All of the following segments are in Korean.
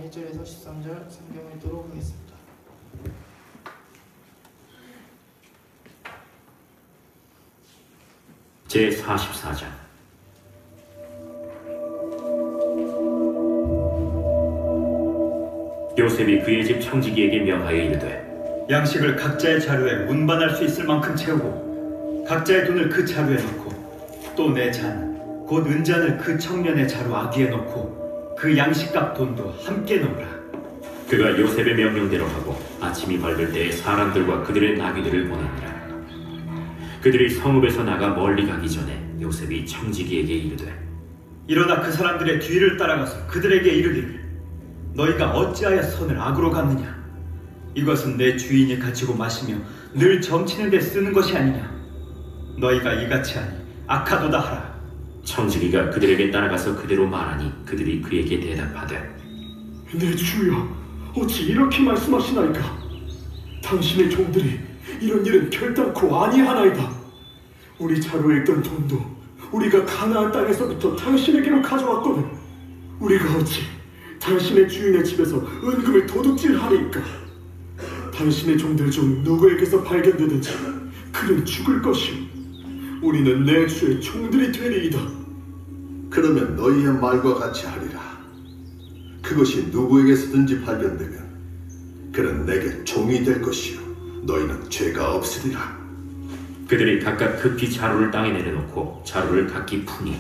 1절에서 13절 성경 읽도록 하겠습니다. 제44장. 요셉이 그의 집 청지기에게 명하여 이르되 양식을 각자의 자루에 운반할 수 있을 만큼 채우고 각자의 돈을 그 자루에 넣고 또 내 잔 곧 은잔을 그 청년의 자루 아귀에 넣고 그 양식값 돈도 함께 넣으라. 그가 요셉의 명령대로 하고 아침이 밝을 때에 사람들과 그들의 나귀들을 보내니라. 그들이 성읍에서 나가 멀리 가기 전에 요셉이 청지기에게 이르되 일어나 그 사람들의 뒤를 따라가서 그들에게 이르기를 너희가 어찌하여 선을 악으로 갚느냐. 이것은 내 주인이 가지고 마시며 늘 점치는 데 쓰는 것이 아니냐. 너희가 이같이 하니 악하도다 하라. 청지기가 그들에게 따라가서 그대로 말하니 그들이 그에게 대답하되 내 주여, 어찌 이렇게 말씀하시나이까. 당신의 종들이 이런 일은 결단코 아니하나이다. 우리 자루에 있던 돈도 우리가 가나안 땅에서부터 당신에게로 가져왔거든. 우리가 어찌 당신의 주인의 집에서 은금을 도둑질하리이까. 당신의 종들 중 누구에게서 발견되든지 그는 죽을 것이오. 우리는 내 주의 종들이 되리이다. 그러면 너희의 말과 같이 하리라. 그것이 누구에게서든지 발견되면 그는 내게 종이 될 것이요 너희는 죄가 없으리라. 그들이 각각 급히 자루를 땅에 내려놓고 자루를 각기 푸니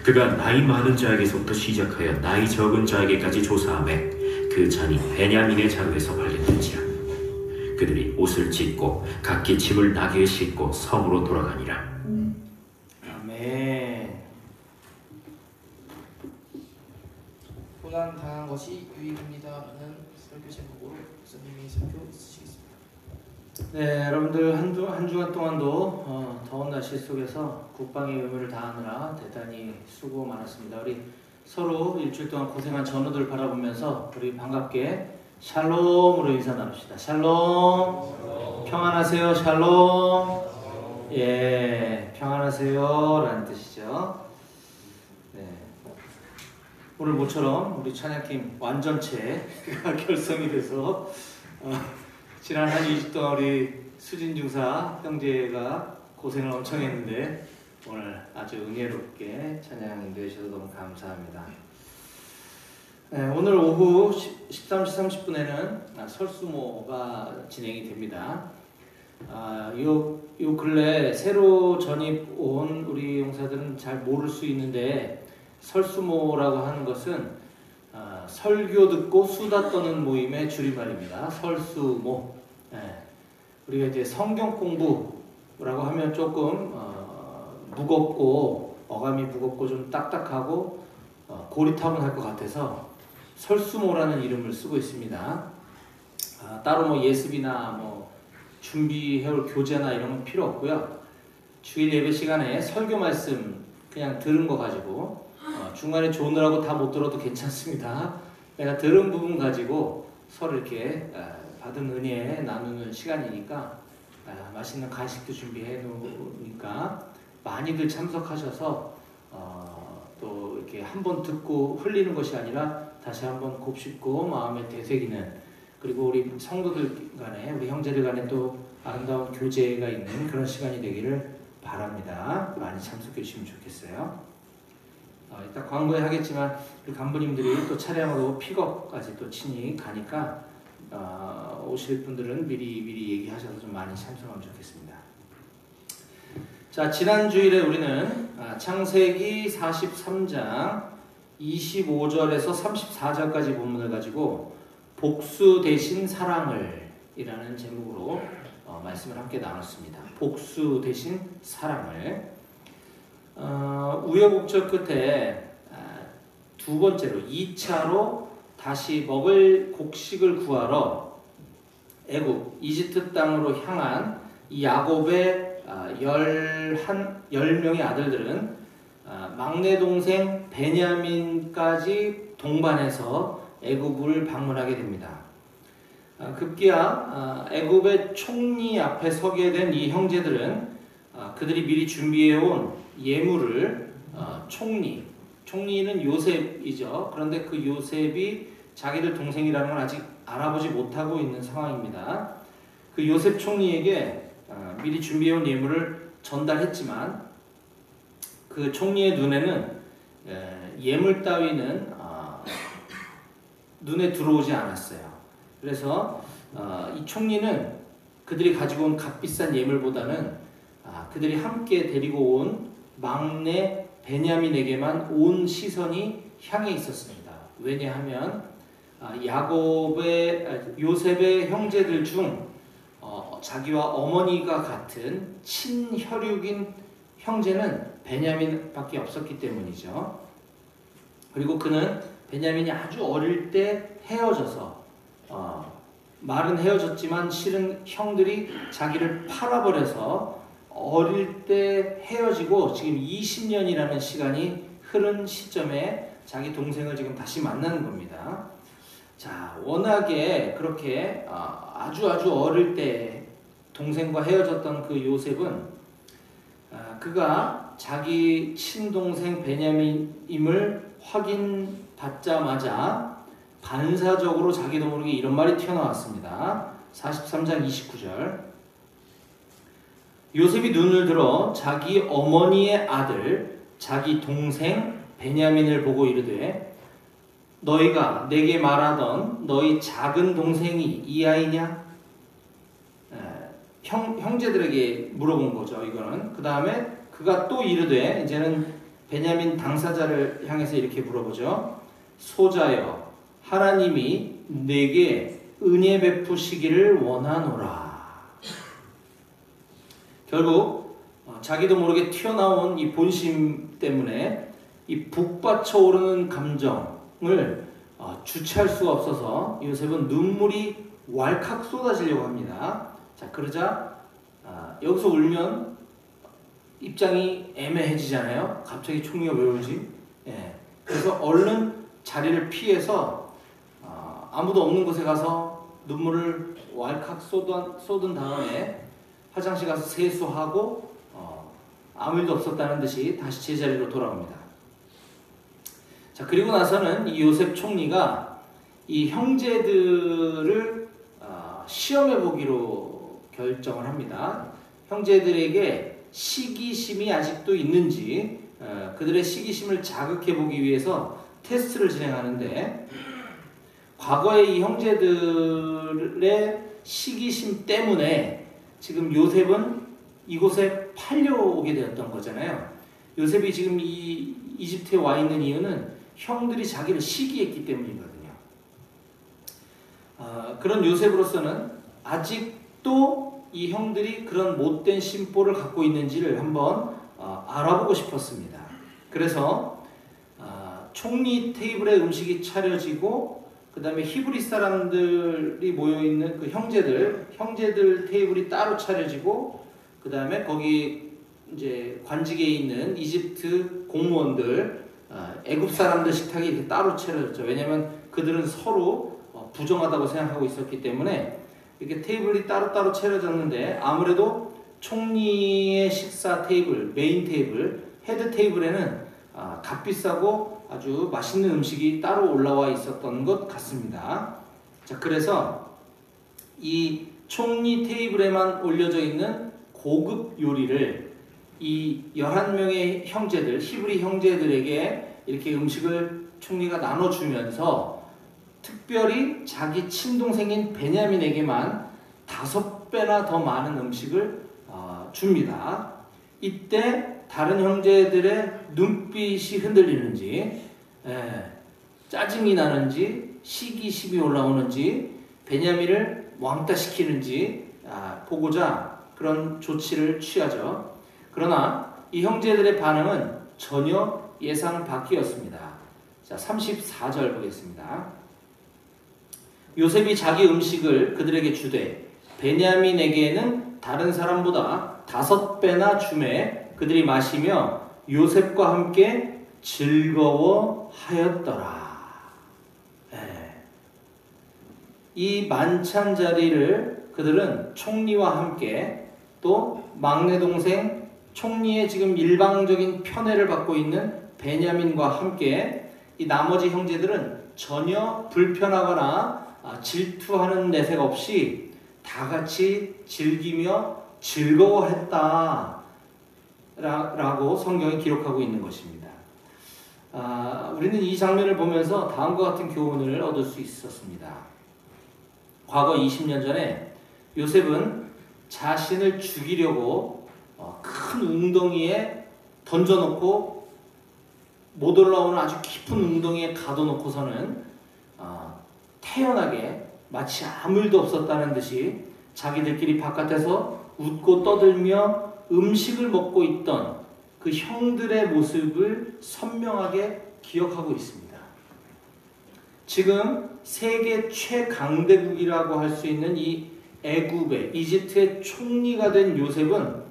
그가 나이 많은 자에게서부터 시작하여 나이 적은 자에게까지 조사하매 그 잔이 베냐민의 자루에서 발견된지라. 그들이 옷을 찢고 각기 짐을 나귀에 싣고 성으로 돌아가니라. 아멘. 고난 당한 것이 유익입니다라는 설교 제목으로 목사님이 설교 쓰시겠습니다. 네, 여러분들 한 주간 동안도 더운 날씨 속에서 국방의 의무를 다하느라 대단히 수고 많았습니다. 우리 서로 일주일 동안 고생한 전우들 바라보면서 우리 반갑게 샬롬으로 인사 나눕시다. 샬롬. 평안하세요. 샬롬. 예, 평안하세요 라는 뜻이죠. 네. 오늘 모처럼 우리 찬양팀 완전체가 결성이 돼서 지난 한 2주 동안 우리 수진 중사 형제가 고생을 엄청 했는데 오늘 아주 은혜롭게 찬양 인도해 주셔서 너무 감사합니다. 네, 오늘 오후 13시 30분에는 설수모가 진행이 됩니다. 요 근래 새로 전입 온 우리 용사들은 잘 모를 수 있는데 설수모라고 하는 것은 설교 듣고 수다 떠는 모임의 줄임말입니다. 설수모. 네. 우리가 이제 성경 공부라고 하면 조금 무겁고 어감이 무겁고 좀 딱딱하고 고리타분할 것 같아서 설수모라는 이름을 쓰고 있습니다. 따로 뭐 예습이나 뭐 준비해올 교재나 이런 건 필요 없고요. 주일 예배 시간에 설교 말씀 그냥 들은 거 가지고 중간에 조느라고 다 못 들어도 괜찮습니다. 내가 들은 부분 가지고 서로 이렇게 받은 은혜 나누는 시간이니까 맛있는 간식도 준비해 놓으니까 많이들 참석하셔서 또 이렇게 한번 듣고 흘리는 것이 아니라 다시 한번 곱씹고 마음에 되새기는, 그리고 우리 성도들 간에 우리 형제들 간에 또 아름다운 교제가 있는 그런 시간이 되기를 바랍니다. 많이 참석해 주시면 좋겠어요. 이따 광고에 하겠지만 우리 간부님들이 또 차량으로 픽업까지 또 친히 가니까 오실 분들은 미리 얘기하셔서 좀 많이 참석하면 좋겠습니다. 자, 지난 주일에 우리는 창세기 43장 25절에서 34절까지 본문을 가지고 복수 대신 사랑을 이라는 제목으로 말씀을 함께 나눴습니다. 복수 대신 사랑을. 우여곡절 끝에 두 번째로 2차로 다시 먹을 곡식을 구하러 애굽 이집트 땅으로 향한 이 야곱의 10명의 아들들은 막내 동생 베냐민까지 동반해서 애굽을 방문하게 됩니다. 급기야 애굽의 총리 앞에 서게 된 이 형제들은 그들이 미리 준비해온 예물을 총리는 요셉이죠. 그런데 그 요셉이 자기들 동생이라는 걸 아직 알아보지 못하고 있는 상황입니다. 그 요셉 총리에게 미리 준비해온 예물을 전달했지만 그 총리의 눈에는 예물 따위는 눈에 들어오지 않았어요. 그래서 이 총리는 그들이 가지고 온 값비싼 예물보다는 그들이 함께 데리고 온 막내 베냐민에게만 온 시선이 향해 있었습니다. 왜냐하면 요셉의 형제들 중 자기와 어머니가 같은 친혈육인 형제는 베냐민밖에 없었기 때문이죠. 그리고 그는 베냐민이 아주 어릴 때 헤어져서 말은 헤어졌지만 실은 형들이 자기를 팔아버려서 어릴 때 헤어지고 지금 20년이라는 시간이 흐른 시점에 자기 동생을 지금 다시 만나는 겁니다. 자, 워낙에 그렇게 아주 어릴 때 동생과 헤어졌던 그 요셉은 그가 자기 친동생 베냐민임을 확인받자마자 반사적으로 자기도 모르게 이런 말이 튀어나왔습니다. 43장 29절. 요셉이 눈을 들어 자기 어머니의 아들 자기 동생 베냐민을 보고 이르되 너희가 내게 말하던 너희 작은 동생이 이 아이냐? 형제들에게 물어본 거죠. 이거는. 그 다음에 그가 또 이르되 이제는 베냐민 당사자를 향해서 이렇게 물어보죠. 소자여 하나님이 내게 은혜 베푸시기를 원하노라. 결국 자기도 모르게 튀어나온 이 본심 때문에 이 북받쳐 오르는 감정을 주체할 수가 없어서 요셉은 눈물이 왈칵 쏟아지려고 합니다. 자, 그러자 여기서 울면 입장이 애매해지잖아요. 갑자기 총리가 왜 울지? 예. 그래서 얼른 자리를 피해서 아무도 없는 곳에 가서 눈물을 왈칵 쏟은 다음에 화장실 가서 세수하고 아무 일도 없었다는 듯이 다시 제자리로 돌아옵니다. 자, 그리고 나서는 이 요셉 총리가 이 형제들을 시험해 보기로 결정을 합니다. 형제들에게 시기심이 아직도 있는지 그들의 시기심을 자극해 보기 위해서 테스트를 진행하는데 과거에 이 형제들의 시기심 때문에 지금 요셉은 이곳에 팔려오게 되었던 거잖아요. 요셉이 지금 이 이집트에 와 있는 이유는 형들이 자기를 시기했기 때문이거든요. 그런 요셉으로서는 아직도 이 형들이 그런 못된 심보를 갖고 있는지를 한번 알아보고 싶었습니다. 그래서 총리 테이블에 음식이 차려지고 그 다음에 히브리 사람들이 모여있는 그 형제들 테이블이 따로 차려지고 그 다음에 거기 이제 관직에 있는 이집트 공무원들 애굽 사람들 식탁이 이렇게 따로 차려졌죠. 왜냐하면 그들은 서로 부정하다고 생각하고 있었기 때문에 이렇게 테이블이 따로따로 차려졌는데 아무래도 총리의 식사 테이블, 메인 테이블, 헤드 테이블에는 값비싸고 아주 맛있는 음식이 따로 올라와 있었던 것 같습니다. 자, 그래서 이 총리 테이블에만 올려져 있는 고급 요리를 이 11명의 형제들, 히브리 형제들에게 이렇게 음식을 총리가 나눠주면서 특별히 자기 친동생인 베냐민에게만 5배나 더 많은 음식을 줍니다. 이때 다른 형제들의 눈빛이 흔들리는지 짜증이 나는지 시기심이 올라오는지 베냐민을 왕따시키는지 보고자 그런 조치를 취하죠. 그러나 이 형제들의 반응은 전혀 예상 밖이었습니다. 자, 34절 보겠습니다. 요셉이 자기 음식을 그들에게 주되 베냐민에게는 다른 사람보다 5배나 주매 그들이 마시며 요셉과 함께 즐거워하였더라. 이 만찬 자리를 그들은 총리와 함께 또 막내 동생 총리의 지금 일방적인 편애를 받고 있는 베냐민과 함께 이 나머지 형제들은 전혀 불편하거나 질투하는 내색 없이 다 같이 즐기며 즐거워했다 라고 성경이 기록하고 있는 것입니다. 우리는 이 장면을 보면서 다음과 같은 교훈을 얻을 수 있었습니다. 과거 20년 전에 요셉은 자신을 죽이려고 큰 웅덩이에 던져놓고 못 올라오는 아주 깊은 웅덩이에 가둬놓고서는 태연하게 마치 아무 일도 없었다는 듯이 자기들끼리 바깥에서 웃고 떠들며 음식을 먹고 있던 그 형들의 모습을 선명하게 기억하고 있습니다. 지금 세계 최강대국이라고 할 수 있는 이 애굽의 이집트의 총리가 된 요셉은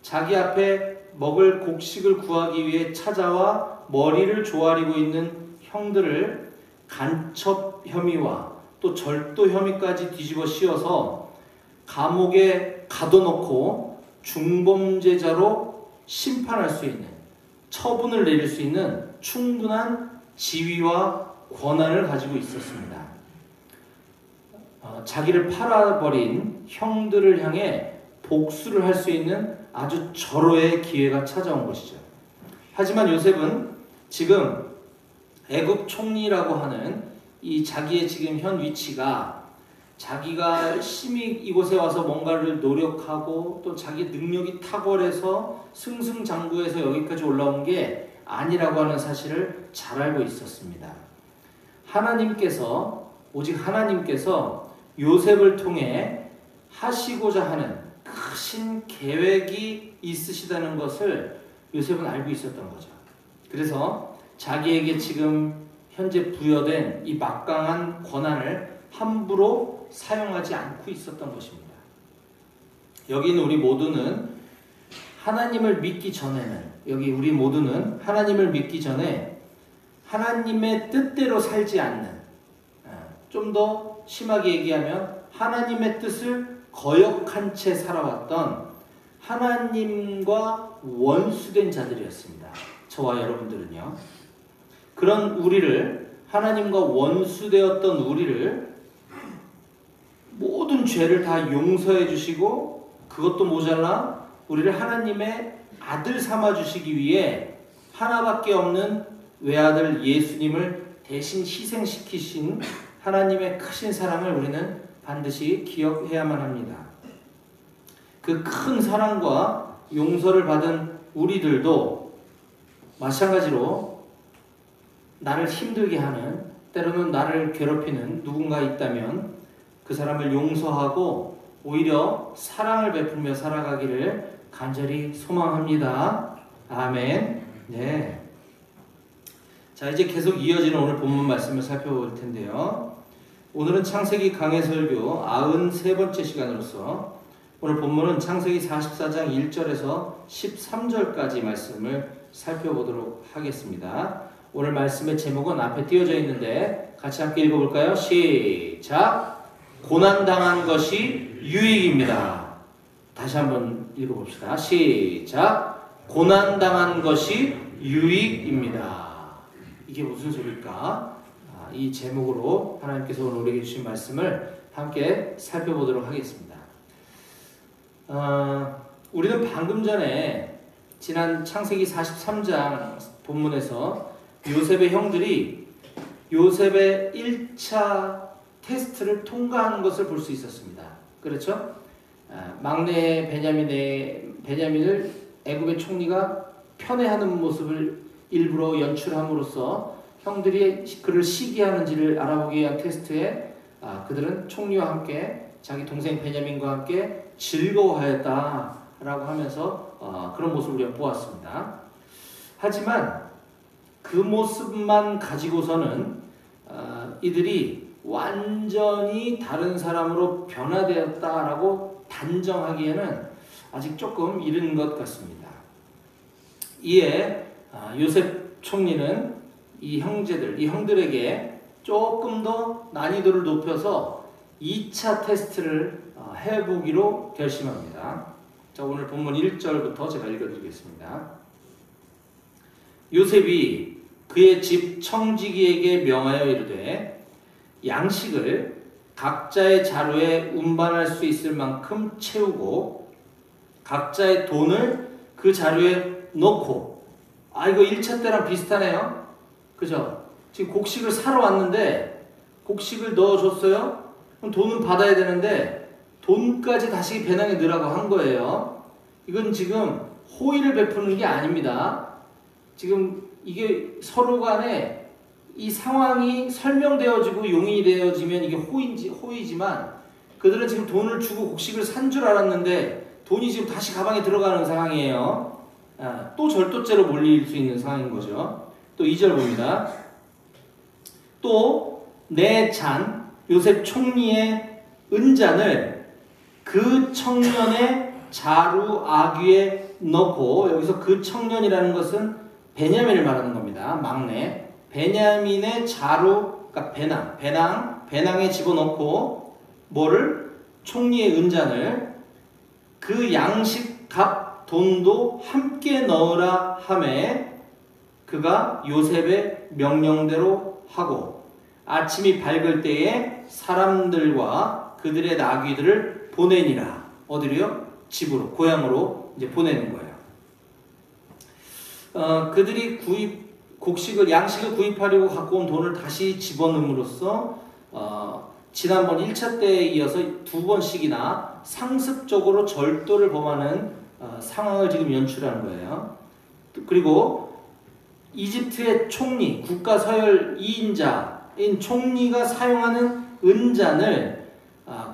자기 앞에 먹을 곡식을 구하기 위해 찾아와 머리를 조아리고 있는 형들을 간첩 혐의와 또 절도 혐의까지 뒤집어 씌워서 감옥에 가둬놓고 중범죄자로 심판할 수 있는, 처분을 내릴 수 있는 충분한 지위와 권한을 가지고 있었습니다. 자기를 팔아버린 형들을 향해 복수를 할 수 있는 아주 절호의 기회가 찾아온 것이죠. 하지만 요셉은 지금 애굽 총리라고 하는 이 자기의 지금 현 위치가 자기가 열심히 이곳에 와서 뭔가를 노력하고 또 자기 능력이 탁월해서 승승장구해서 여기까지 올라온 게 아니라고 하는 사실을 잘 알고 있었습니다. 오직 하나님께서 요셉을 통해 하시고자 하는 크신 계획이 있으시다는 것을 요셉은 알고 있었던 거죠. 그래서 자기에게 지금 현재 부여된 이 막강한 권한을 함부로 사용하지 않고 있었던 것입니다. 여기 있는 우리 모두는 하나님을 믿기 전에 하나님의 뜻대로 살지 않는, 좀 더 심하게 얘기하면 하나님의 뜻을 거역한 채 살아왔던 하나님과 원수된 자들이었습니다. 저와 여러분들은요. 그런 우리를, 하나님과 원수되었던 우리를 모든 죄를 다 용서해 주시고 그것도 모자라 우리를 하나님의 아들 삼아 주시기 위해 하나밖에 없는 외아들 예수님을 대신 희생시키신 하나님의 크신 사랑을 우리는 반드시 기억해야만 합니다. 그 큰 사랑과 용서를 받은 우리들도 마찬가지로 나를 힘들게 하는, 때로는 나를 괴롭히는 누군가 있다면 그 사람을 용서하고 오히려 사랑을 베풀며 살아가기를 간절히 소망합니다. 아멘. 네. 자, 이제 계속 이어지는 오늘 본문 말씀을 살펴볼 텐데요. 오늘은 창세기 강해설교 93번째 시간으로서 오늘 본문은 창세기 44장 1절에서 13절까지 말씀을 살펴보도록 하겠습니다. 오늘 말씀의 제목은 앞에 띄어져 있는데 같이 함께 읽어볼까요? 시작! 고난당한 것이 유익입니다. 다시 한번 읽어봅시다. 시작! 고난당한 것이 유익입니다. 이게 무슨 소리일까? 이 제목으로 하나님께서 오늘 우리에게 주신 말씀을 함께 살펴보도록 하겠습니다. 우리는 방금 전에 지난 창세기 43장 본문에서 요셉의 형들이 요셉의 1차 테스트를 통과하는 것을 볼 수 있었습니다. 그렇죠? 막내 베냐민을 애굽의 총리가 편애하는 모습을 일부러 연출함으로써 형들이 그를 시기하는지를 알아보기 위한 테스트에 그들은 총리와 함께 자기 동생 베냐민과 함께 즐거워하였다라고 하면서 그런 모습을 우리가 보았습니다. 하지만 그 모습만 가지고서는 이들이 완전히 다른 사람으로 변화되었다라고 단정하기에는 아직 조금 이른 것 같습니다. 이에 요셉 총리는 이 형들에게 조금 더 난이도를 높여서 2차 테스트를 해보기로 결심합니다. 자, 오늘 본문 1절부터 제가 읽어드리겠습니다. 요셉이 그의 집 청지기에게 명하여 이르되 양식을 각자의 자루에 운반할 수 있을 만큼 채우고 각자의 돈을 그 자루에 넣고, 이거 1차 때랑 비슷하네요. 그죠? 지금 곡식을 사러 왔는데 곡식을 넣어줬어요? 그럼 돈은 받아야 되는데 돈까지 다시 배낭에 넣으라고 한 거예요. 이건 지금 호의를 베푸는 게 아닙니다. 지금 이게 서로 간에 이 상황이 설명되어지고 용인이 되어지면 이게 호의지만 그들은 지금 돈을 주고 곡식을 산 줄 알았는데 돈이 지금 다시 가방에 들어가는 상황이에요. 또 절도죄로 몰릴 수 있는 상황인 거죠. 또 2절 봅니다. 또 내 잔 요셉 총리의 은잔을 그 청년의 자루 아귀에 넣고, 여기서 그 청년이라는 것은 베냐민을 말하는 겁니다. 막내 베냐민의 자루, 그러니까 배낭에 집어넣고 뭐를? 총리의 은잔을 그 양식 값 돈도 함께 넣으라 하매 그가 요셉의 명령대로 하고 아침이 밝을 때에 사람들과 그들의 나귀들을 보내니라. 어디로요? 집으로, 고향으로 이제 보내는 거예요. 그들이 양식을 구입하려고 갖고 온 돈을 다시 집어넣음으로써 지난번 1차 때에 이어서 2번씩이나 상습적으로 절도를 범하는 상황을 지금 연출하는 거예요. 그리고 이집트의 총리, 국가 서열 2인자인 총리가 사용하는 은잔을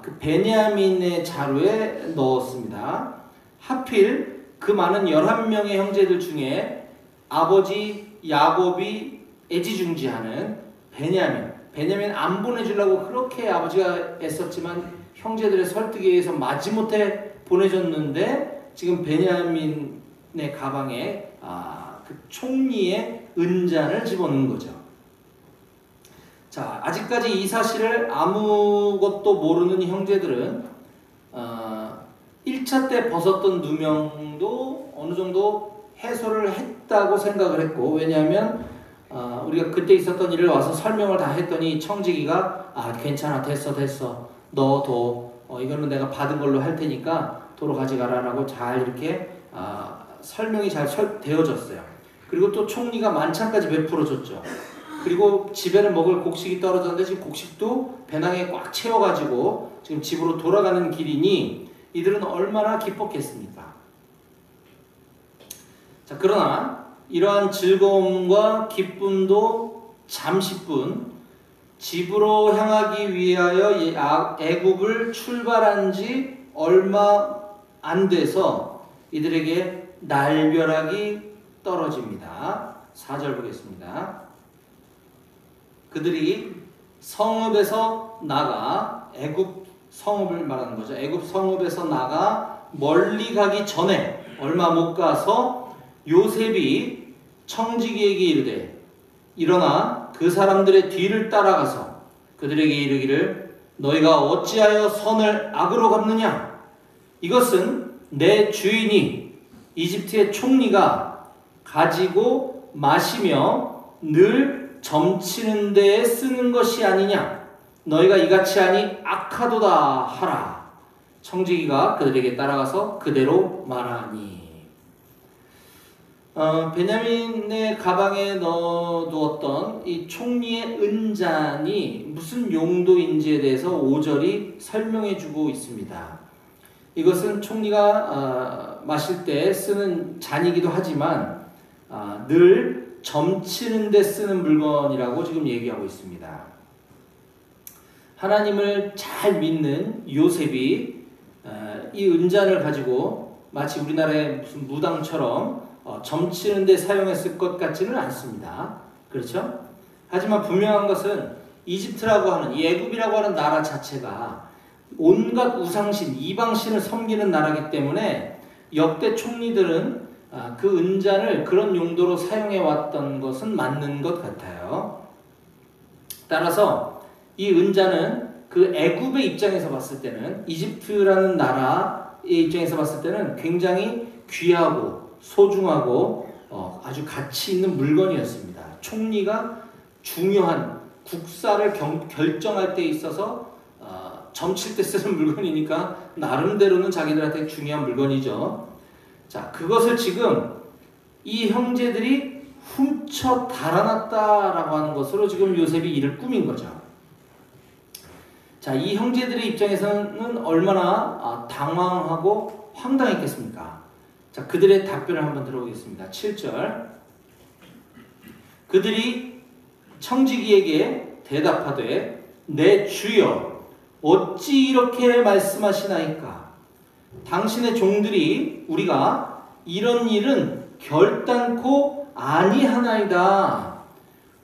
그 베냐민의 자루에 넣었습니다. 하필 그 많은 11명의 형제들 중에 아버지 야곱이 애지중지하는 베냐민 안 보내주려고 그렇게 아버지가 애썼지만 형제들의 설득에 의해서 마지못해 보내줬는데 지금 베냐민의 가방에 그 총리의 은잔을 집어넣은 거죠. 자, 아직까지 이 사실을 아무것도 모르는 형제들은 1차 때 벗었던 누명도 어느 정도 해소를 했다고 생각을 했고, 왜냐하면 우리가 그때 있었던 일을 와서 설명을 다 했더니 청지기가 괜찮아, 됐어, 너 이거는 내가 받은 걸로 할 테니까 도로 가져가라 라고 잘 이렇게 설명이 잘 되어졌어요. 그리고 또 총리가 만찬까지 베풀어줬죠. 그리고 집에는 먹을 곡식이 떨어졌는데 지금 곡식도 배낭에 꽉 채워가지고 지금 집으로 돌아가는 길이니 이들은 얼마나 기뻤겠습니까? 자, 그러나 이러한 즐거움과 기쁨도 잠시뿐, 집으로 향하기 위하여 애굽을 출발한 지 얼마 안 돼서 이들에게 날벼락이 떨어집니다. 4절 보겠습니다. 그들이 성읍에서 나가, 애굽 성읍을 말하는 거죠. 애굽 성읍에서 나가 멀리 가기 전에 얼마 못 가서 요셉이 청지기에게 이르되 일어나 그 사람들의 뒤를 따라가서 그들에게 이르기를 너희가 어찌하여 선을 악으로 갚느냐? 이것은 내 주인이 이집트의 총리가 가지고 마시며 늘 점치는 데에 쓰는 것이 아니냐? 너희가 이같이 하니 악하도다 하라. 청지기가 그들에게 따라가서 그대로 말하니. 베냐민의 가방에 넣어두었던 이 총리의 은잔이 무슨 용도인지에 대해서 5절이 설명해주고 있습니다. 이것은 총리가 마실 때 쓰는 잔이기도 하지만 늘 점치는 데 쓰는 물건이라고 지금 얘기하고 있습니다. 하나님을 잘 믿는 요셉이 이 은잔을 가지고 마치 우리나라의 무슨 무당처럼 점치는 데 사용했을 것 같지는 않습니다. 그렇죠? 하지만 분명한 것은 이집트라고 하는, 이 애굽이라고 하는 나라 자체가 온갖 우상신, 이방신을 섬기는 나라이기 때문에 역대 총리들은 그 은잔을 그런 용도로 사용해왔던 것은 맞는 것 같아요. 따라서 이 은잔은 그 애굽의 입장에서 봤을 때는, 이집트라는 나라의 입장에서 봤을 때는 굉장히 귀하고 소중하고 아주 가치 있는 물건이었습니다. 총리가 중요한 국사를 결정할 때 있어서 점칠 때 쓰는 물건이니까 나름대로는 자기들한테 중요한 물건이죠. 자, 그것을 지금 이 형제들이 훔쳐 달아났다라고 하는 것으로 지금 요셉이 이를 꾸민 거죠. 자, 이 형제들의 입장에서는 얼마나 당황하고 황당했겠습니까? 자, 그들의 답변을 한번 들어보겠습니다. 7절. 그들이 청지기에게 대답하되 내 주여 어찌 이렇게 말씀하시나이까? 당신의 종들이 우리가 이런 일은 결단코 아니하나이다.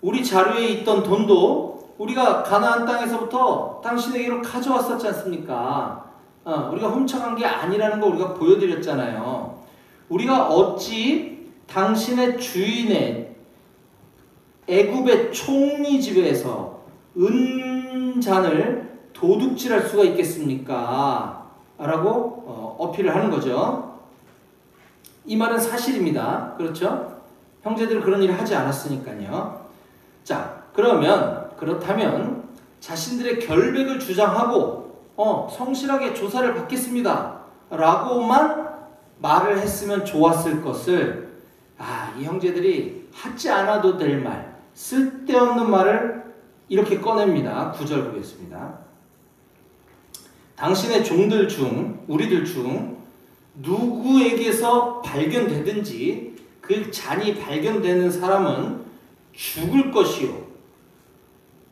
우리 자루에 있던 돈도 우리가 가나안 땅에서부터 당신에게로 가져왔었지 않습니까? 우리가 훔쳐간 게 아니라는 거 우리가 보여드렸잖아요. 우리가 어찌 당신의 주인의 애굽의 총리 집에서 은잔을 도둑질할 수가 있겠습니까? 라고 어필을 하는 거죠. 이 말은 사실입니다. 그렇죠? 형제들은 그런 일을 하지 않았으니까요. 자, 그렇다면 자신들의 결백을 주장하고 성실하게 조사를 받겠습니다 라고만 말을 했으면 좋았을 것을 이 형제들이 하지 않아도 될 말, 쓸데없는 말을 이렇게 꺼냅니다. 9절 보겠습니다. 당신의 종들 중, 우리들 중 누구에게서 발견되든지 그 잔이 발견되는 사람은 죽을 것이요.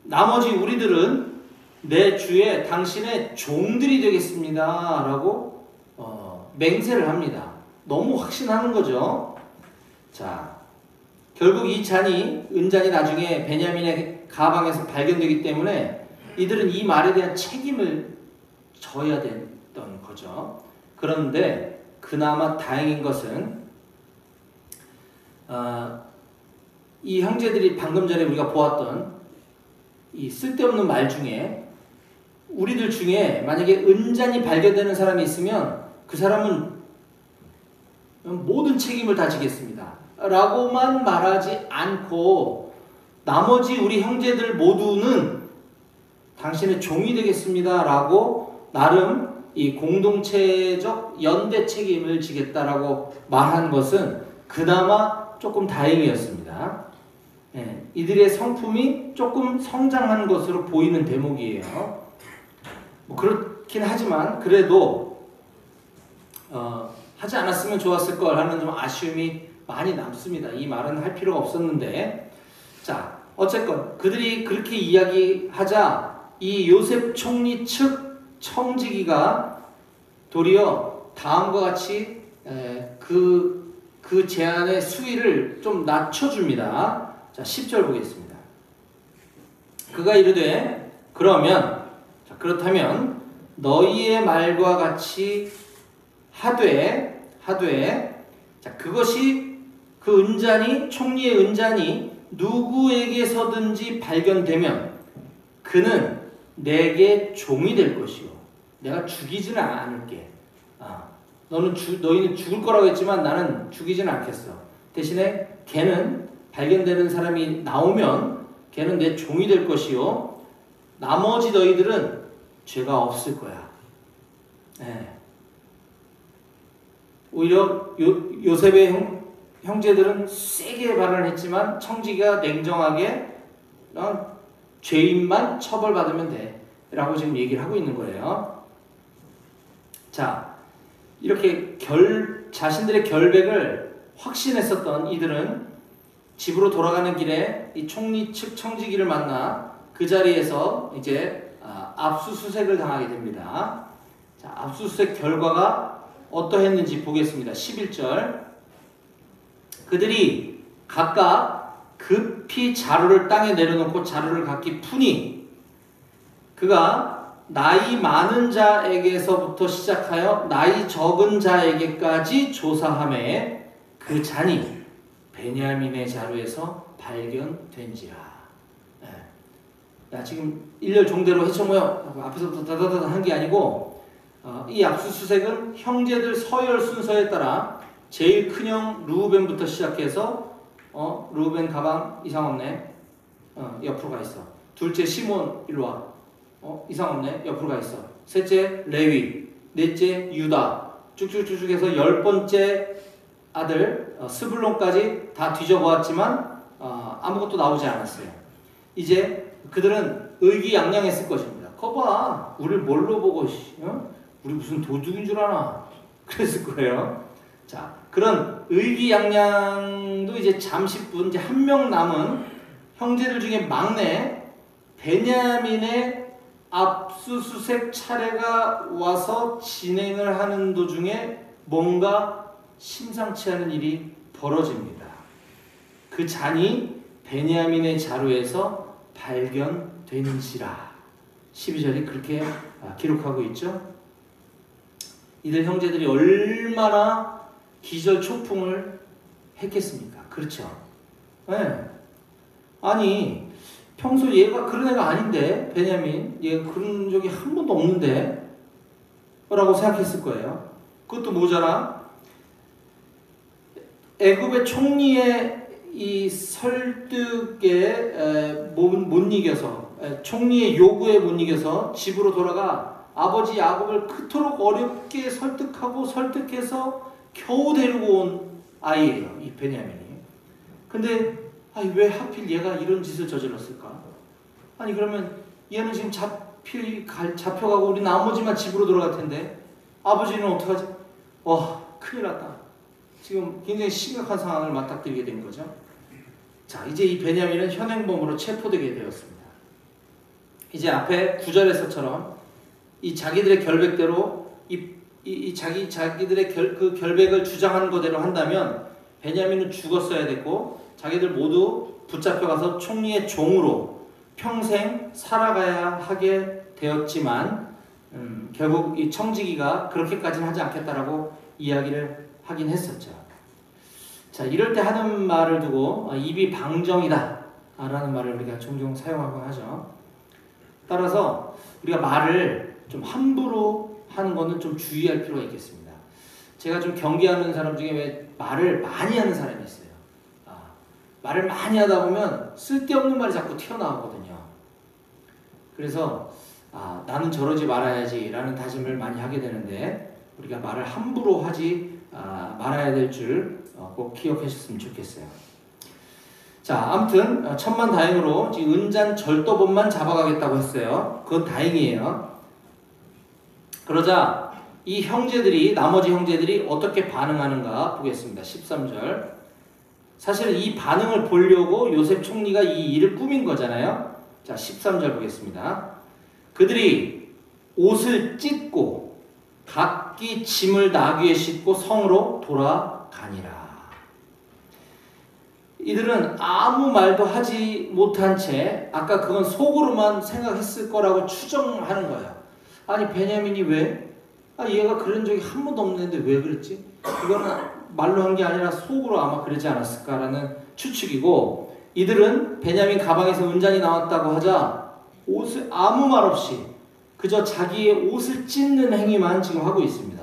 나머지 우리들은 내 주에 당신의 종들이 되겠습니다 라고 맹세를 합니다. 너무 확신하는 거죠. 자, 결국 이 은잔이 나중에 베냐민의 가방에서 발견되기 때문에 이들은 이 말에 대한 책임을 져야 됐던 거죠. 그런데 그나마 다행인 것은 이 형제들이 방금 전에 우리가 보았던 이 쓸데없는 말 중에 우리들 중에 만약에 은잔이 발견되는 사람이 있으면 그 사람은 모든 책임을 다 지겠습니다 라고만 말하지 않고 나머지 우리 형제들 모두는 당신의 종이 되겠습니다 라고 나름 이 공동체적 연대 책임을 지겠다라고 말한 것은 그나마 조금 다행이었습니다. 이들의 성품이 조금 성장한 것으로 보이는 대목이에요. 그렇긴 하지만 그래도 하지 않았으면 좋았을 걸 하는 좀 아쉬움이 많이 남습니다. 이 말은 할 필요가 없었는데, 자, 어쨌건 그들이 그렇게 이야기하자 이 요셉 총리 측 청지기가 도리어 다음과 같이 그 제안의 수위를 좀 낮춰줍니다. 자, 10절 보겠습니다. 그가 이르되 그렇다면 너희의 말과 같이 하되 자, 그것이 그 은잔이 총리의 은잔이 누구에게서든지 발견되면 그는 내게 종이 될 것이요 내가 죽이지는 않을게. 너희는 죽을 거라고 했지만 나는 죽이지는 않겠어. 대신에 걔는 발견되는 사람이 나오면 걔는 내 종이 될 것이요 나머지 너희들은 죄가 없을 거야. 오히려 요셉의 형제들은 세게 발언을 했지만 청지기가 냉정하게 죄인만 처벌받으면 돼 라고 지금 얘기를 하고 있는 거예요. 자, 이렇게 자신들의 결백을 확신했었던 이들은 집으로 돌아가는 길에 이 총리 측 청지기를 만나 그 자리에서 이제 압수수색을 당하게 됩니다. 자, 압수수색 결과가 어떠했는지 보겠습니다. 11절. 그들이 각각 급히 자루를 땅에 내려놓고 자루를 각기 푸니 그가 나이 많은 자에게서부터 시작하여 나이 적은 자에게까지 조사하매 그 잔이 베냐민의 자루에서 발견된지라. 지금 일렬 종대로 해쳐모여 앞에서부터 다다다다 한 게 아니고 이 압수수색은 형제들 서열 순서에 따라 제일 큰형 르우벤부터 시작해서 르우벤 가방 이상 없네. 옆으로 가 있어. 둘째 시몬 일로 와. 이상 없네. 옆으로 가 있어. 셋째 레위, 넷째 유다. 쭉쭉쭉쭉 해서 10번째 아들 스불론까지 다 뒤져보았지만 아무것도 나오지 않았어요. 이제 그들은 의기양양했을 것입니다. 거봐, 우리 뭘로 보고 우리 무슨 도둑인 줄 아나? 그랬을 거예요. 자, 그런 의기양양도 이제 잠시뿐 이제 한 명 남은 형제들 중에 막내 베냐민의 압수수색 차례가 와서 진행을 하는 도중에 뭔가 심상치 않은 일이 벌어집니다. 그 잔이 베냐민의 자루에서 발견되는지라. 12절이 그렇게 기록하고 있죠. 이들 형제들이 얼마나 기절초풍을 했겠습니까? 그렇죠. 네. 아니 평소 얘가 그런 애가 아닌데, 베냐민 얘가 그런 적이 한 번도 없는데 라고 생각했을 거예요. 그것도 모자라 애굽의 총리의 이 설득에 못 이겨서, 총리의 요구에 못 이겨서 집으로 돌아가 아버지 야곱을 그토록 어렵게 설득해서 겨우 데리고 온 아이예요, 이 베냐민이. 근데 왜 하필 얘가 이런 짓을 저질렀을까? 아니 그러면 얘는 지금 잡혀가고 우리 나머지만 집으로 돌아갈 텐데 아버지는 어떡하지? 큰일 났다. 지금 굉장히 심각한 상황을 맞닥뜨리게 된 거죠. 자, 이제 이 베냐민은 현행범으로 체포되게 되었습니다. 이제 앞에 9절에서처럼 이 자기들의 결백대로 자기들의 그 결백을 주장하는 거대로 한다면 베냐민은 죽었어야 됐고 자기들 모두 붙잡혀가서 총리의 종으로 평생 살아가야 하게 되었지만 결국 이 청지기가 그렇게까지는 하지 않겠다라고 이야기를 하긴 했었죠. 자, 이럴 때 하는 말을 두고 입이 방정이다 라는 말을 우리가 종종 사용하곤 하죠. 따라서 우리가 말을 좀 함부로 하는 거는 좀 주의할 필요가 있겠습니다. 제가 좀 경계하는 사람 중에 왜 말을 많이 하는 사람이 있어요. 말을 많이 하다 보면 쓸데없는 말이 자꾸 튀어나오거든요. 그래서 나는 저러지 말아야지 라는 다짐을 많이 하게 되는데 우리가 말을 함부로 하지 말아야 될 줄 꼭 기억하셨으면 좋겠어요. 자, 아무튼 천만다행으로 은잔 절도범만 잡아가겠다고 했어요. 그건 다행이에요. 그러자 이 나머지 형제들이 어떻게 반응하는가 보겠습니다. 13절. 사실은 이 반응을 보려고 요셉 총리가 이 일을 꾸민 거잖아요. 자, 13절 보겠습니다. 그들이 옷을 찢고 각기 짐을 나귀에 싣고 성으로 돌아가니라. 이들은 아무 말도 하지 못한 채 아까 그건 속으로만 생각했을 거라고 추정하는 거예요. 아니 베냐민이 왜? 얘가 그런 적이 한 번도 없는데 왜 그랬지? 이거는 말로 한 게 아니라 속으로 아마 그러지 않았을까라는 추측이고, 이들은 베냐민 가방에서 은잔이 나왔다고 하자 옷을 아무 말 없이 그저 자기의 옷을 찢는 행위만 지금 하고 있습니다.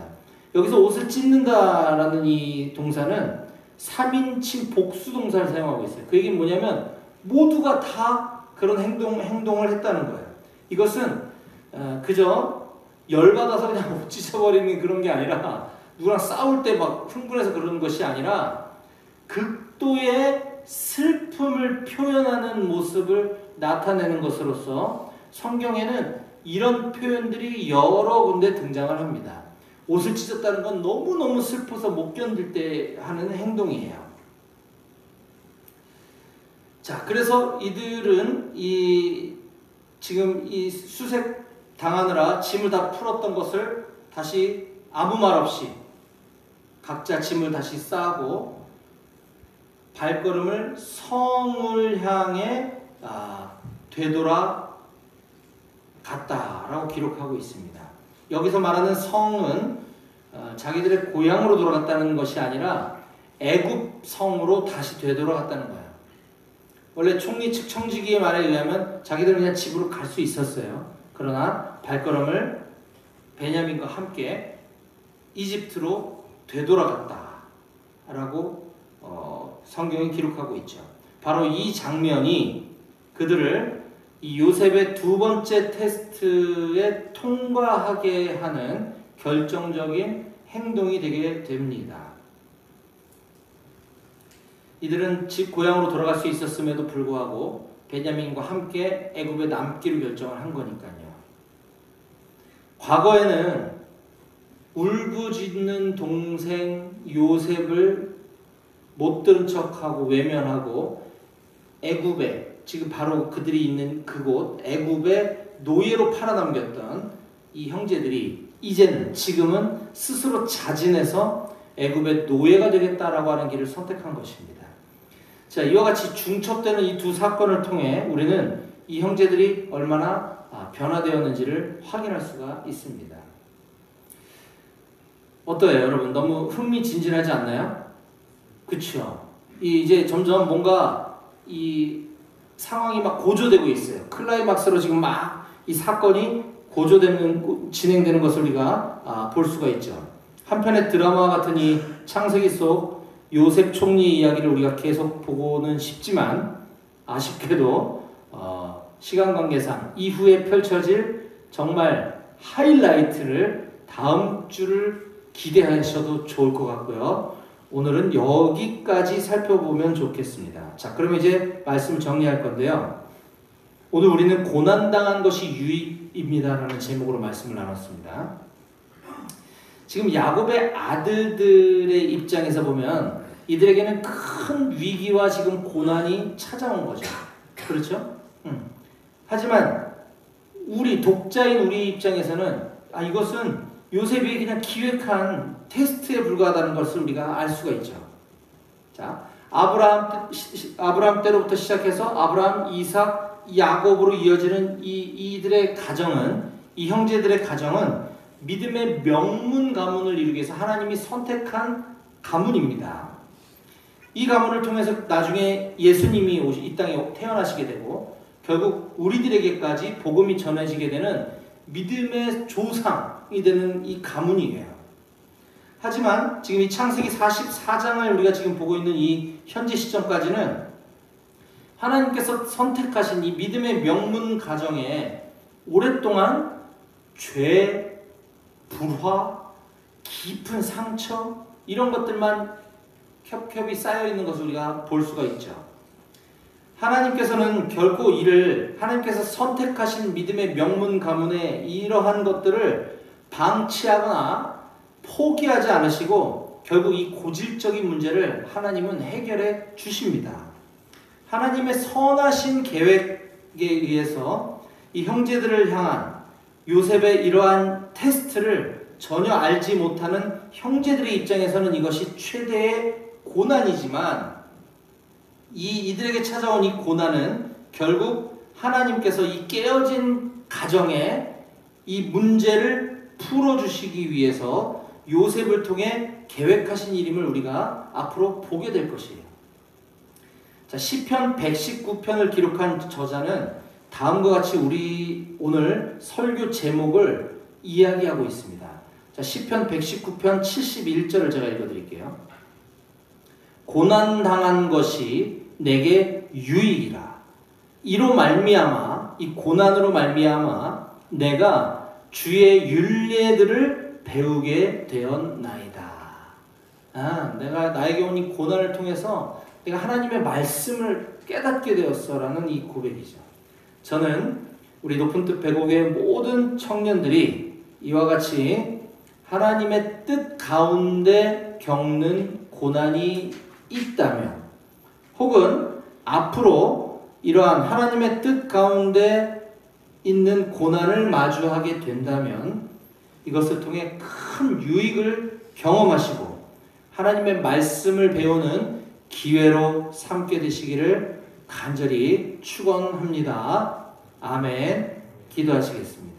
여기서 옷을 찢는다라는 이 동사는 3인칭 복수 동사를 사용하고 있어요. 그 얘기는 뭐냐면 모두가 다 그런 행동을 했다는 거예요. 이것은 그저 열받아서 그냥 옷 찢어버리는 그런 게 아니라 누구랑 싸울 때 막 흥분해서 그러는 것이 아니라 극도의 슬픔을 표현하는 모습을 나타내는 것으로서 성경에는 이런 표현들이 여러 군데 등장을 합니다. 옷을 찢었다는 건 너무너무 슬퍼서 못 견딜 때 하는 행동이에요. 자, 그래서 이들은 지금 이 수색 당하느라 짐을 다 풀었던 것을 다시 아무 말 없이 각자 짐을 다시 싸고 발걸음을 성을 향해 되돌아갔다라고 기록하고 있습니다. 여기서 말하는 성은 자기들의 고향으로 돌아갔다는 것이 아니라 애굽 성으로 다시 되돌아갔다는 거예요. 원래 총리 측 청지기의 말에 의하면 자기들은 그냥 집으로 갈 수 있었어요. 그러나 발걸음을 베냐민과 함께 이집트로 되돌아갔다 라고 성경이 기록하고 있죠. 바로 이 장면이 그들을 이 요셉의 두 번째 테스트에 통과하게 하는 결정적인 행동이 되게 됩니다. 이들은 집 고향으로 돌아갈 수 있었음에도 불구하고 베냐민과 함께 애굽에 남기로 결정을 한 거니까요. 과거에는 울부짖는 동생 요셉을 못 들은 척하고 외면하고 애굽에, 지금 바로 그들이 있는 그곳 애굽에 노예로 팔아넘겼던 이 형제들이 이제는, 지금은 스스로 자진해서 애굽의 노예가 되겠다라고 하는 길을 선택한 것입니다. 자, 이와 같이 중첩되는 이 두 사건을 통해 우리는 이 형제들이 얼마나 변화되었는지를 확인할 수가 있습니다. 어떠해요, 여러분? 너무 흥미진진하지 않나요? 그쵸? 이제 점점 뭔가 이 상황이 막 고조되고 있어요. 클라이막스로 지금 막 이 사건이 진행되는 것을 우리가 볼 수가 있죠. 한편의 드라마와 같은 이 창세기 속 요셉 총리의 이야기를 우리가 계속 보고는 싶지만 아쉽게도 시간 관계상 이후에 펼쳐질 정말 하이라이트를 다음 주를 기대하셔도 좋을 것 같고요. 오늘은 여기까지 살펴보면 좋겠습니다. 자, 그러면 이제 말씀을 정리할 건데요. 오늘 우리는 고난당한 것이 유익입니다라는 제목으로 말씀을 나눴습니다. 지금 야곱의 아들들의 입장에서 보면 이들에게는 큰 위기와 지금 고난이 찾아온 거죠. 그렇죠? 하지만 독자인 우리 입장에서는 이것은 요셉이 그냥 기획한 테스트에 불과하다는 것을 우리가 알 수가 있죠. 자, 아브라함 때로부터 시작해서 아브라함, 이삭, 야곱으로 이어지는 이들의 가정은, 이 형제들의 가정은 믿음의 명문 가문을 이루기 위해서 하나님이 선택한 가문입니다. 이 가문을 통해서 나중에 예수님이 이 땅에 태어나시게 되고 결국 우리들에게까지 복음이 전해지게 되는 믿음의 조상이 되는 이 가문이에요. 하지만 지금 이 창세기 44장을 우리가 지금 보고 있는 이 현재 시점까지는 하나님께서 선택하신 이 믿음의 명문 가정에 오랫동안 죄, 불화, 깊은 상처 이런 것들만 겹겹이 쌓여있는 것을 우리가 볼 수가 있죠. 하나님께서는 결코 하나님께서 선택하신 믿음의 명문 가문에 이러한 것들을 방치하거나 포기하지 않으시고 결국 이 고질적인 문제를 하나님은 해결해 주십니다. 하나님의 선하신 계획에 의해서 이 형제들을 향한 요셉의 이러한 테스트를 전혀 알지 못하는 형제들의 입장에서는 이것이 최대의 고난이지만 이들에게 찾아온 이 고난은 결국 하나님께서 이 깨어진 가정에 이 문제를 풀어주시기 위해서 요셉을 통해 계획하신 일임을 우리가 앞으로 보게 될 것이에요. 자, 시편 119편을 기록한 저자는 다음과 같이 우리 오늘 설교 제목을 이야기하고 있습니다. 자, 시편 119편 71절을 제가 읽어드릴게요. 고난당한 것이 내게 유익이라. 이로 말미암아, 이 고난으로 말미암아 내가 주의 율례들을 배우게 되었나이다. 내가 나에게 온 이 고난을 통해서 내가 하나님의 말씀을 깨닫게 되었어라는 이 고백이죠. 저는 우리 높은 뜻 배곡의 모든 청년들이 이와 같이 하나님의 뜻 가운데 겪는 고난이 있다면, 혹은 앞으로 이러한 하나님의 뜻 가운데 있는 고난을 마주하게 된다면 이것을 통해 큰 유익을 경험하시고 하나님의 말씀을 배우는 기회로 삼게 되시기를 간절히 축원합니다. 아멘. 기도하시겠습니다.